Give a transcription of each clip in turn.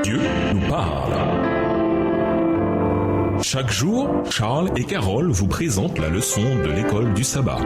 Dieu nous parle. Chaque jour, Charles et Carole vous présentent la leçon de l'école du sabbat.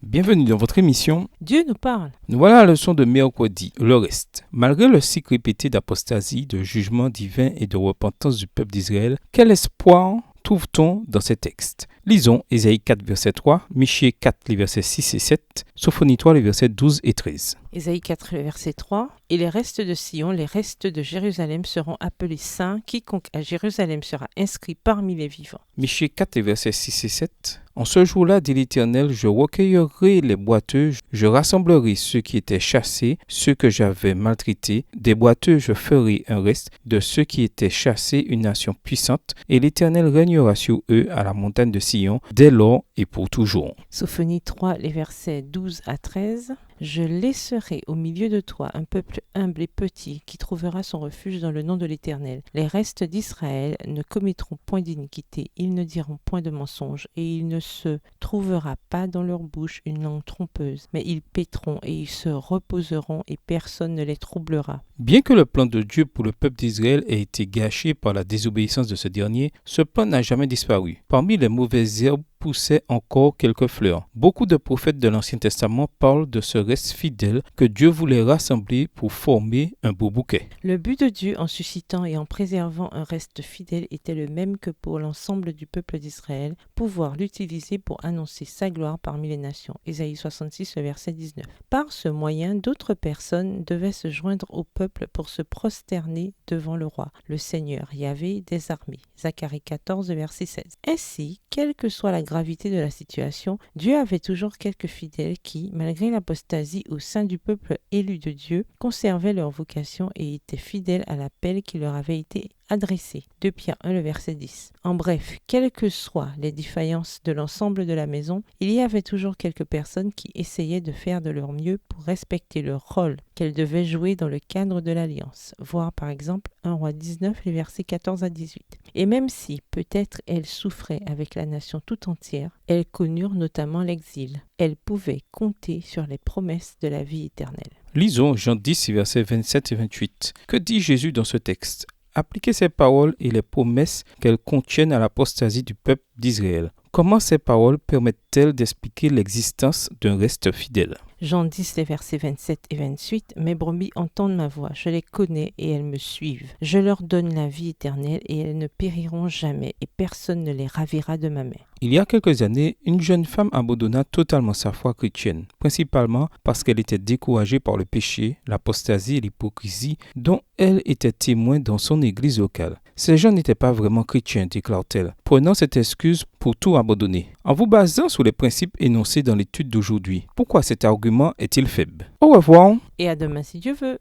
Bienvenue dans votre émission Dieu nous parle. Nous voilà à la leçon de mercredi, le reste. Malgré le cycle répété d'apostasie, de jugement divin et de repentance du peuple d'Israël, quel espoir trouve-t-on dans ces textes? Lisons Ésaïe 4, verset 3, Michée 4, les versets 6 et 7, Sophonie 3, les versets 12 et 13. Ésaïe 4, verset 3. Et les restes de Sion, les restes de Jérusalem seront appelés saints. Quiconque à Jérusalem sera inscrit parmi les vivants. Michée 4, les versets 6 et 7. En ce jour-là, dit l'Éternel, je recueillerai les boiteux, je rassemblerai ceux qui étaient chassés, ceux que j'avais maltraités. Des boiteux, je ferai un reste, de ceux qui étaient chassés, une nation puissante, et l'Éternel régnera sur eux à la montagne de Sion, dès lors et pour toujours. Sophonie 3, les versets 12 à 13. Je laisserai au milieu de toi un peuple humble et petit qui trouvera son refuge dans le nom de l'Éternel. Les restes d'Israël ne commettront point d'iniquité, ils ne diront point de mensonge, et il ne se trouvera pas dans leur bouche une langue trompeuse, mais ils paîtront et ils se reposeront et personne ne les troublera. Bien que le plan de Dieu pour le peuple d'Israël ait été gâché par la désobéissance de ce dernier, ce plan n'a jamais disparu. Parmi les mauvaises herbes poussaient encore quelques fleurs. Beaucoup de prophètes de l'Ancien Testament parlent de ce reste fidèle que Dieu voulait rassembler pour former un beau bouquet. Le but de Dieu en suscitant et en préservant un reste fidèle était le même que pour l'ensemble du peuple d'Israël, pouvoir l'utiliser pour annoncer sa gloire parmi les nations. Ésaïe 66, verset 19. Par ce moyen, d'autres personnes devaient se joindre au peuple pour se prosterner devant le roi, le Seigneur, Yahvé des armées. Zacharie 14, verset 16. Ainsi, quelle que soit la gravité de la situation, Dieu avait toujours quelques fidèles qui, malgré l'apostasie au sein du peuple élu de Dieu, conservaient leur vocation et étaient fidèles à l'appel qui leur avait été adressé. 2 Pierre 1, le verset 10. En bref, quelles que soient les défaillances de l'ensemble de la maison, il y avait toujours quelques personnes qui essayaient de faire de leur mieux pour respecter le rôle qu'elles devaient jouer dans le cadre de l'alliance. Voir par exemple 1 Roi 19, les versets 14 à 18. Et même si peut-être elles souffraient avec la nation tout entière, elles connurent notamment l'exil. Elles pouvaient compter sur les promesses de la vie éternelle. Lisons Jean 10, versets 27 et 28. Que dit Jésus dans ce texte? Appliquez ces paroles et les promesses qu'elles contiennent à l'apostasie du peuple d'Israël. Comment ces paroles permettent-elles d'expliquer l'existence d'un reste fidèle? Jean 10, les versets 27 et 28. Mes brebis entendent ma voix, je les connais et elles me suivent. Je leur donne la vie éternelle et elles ne périront jamais et personne ne les ravira de ma main. Il y a quelques années, une jeune femme abandonna totalement sa foi chrétienne, principalement parce qu'elle était découragée par le péché, l'apostasie et l'hypocrisie dont elle était témoin dans son église locale. Ces gens n'étaient pas vraiment chrétiens, déclare-t-elle, prenant cette excuse pour tout abandonner. En vous basant sur les principes énoncés dans l'étude d'aujourd'hui, pourquoi cet argument est-il faible? Au revoir. Et à demain si Dieu veut.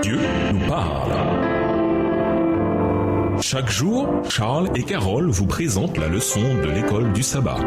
Dieu nous parle. Chaque jour, Charles et Carole vous présentent la leçon de l'école du sabbat.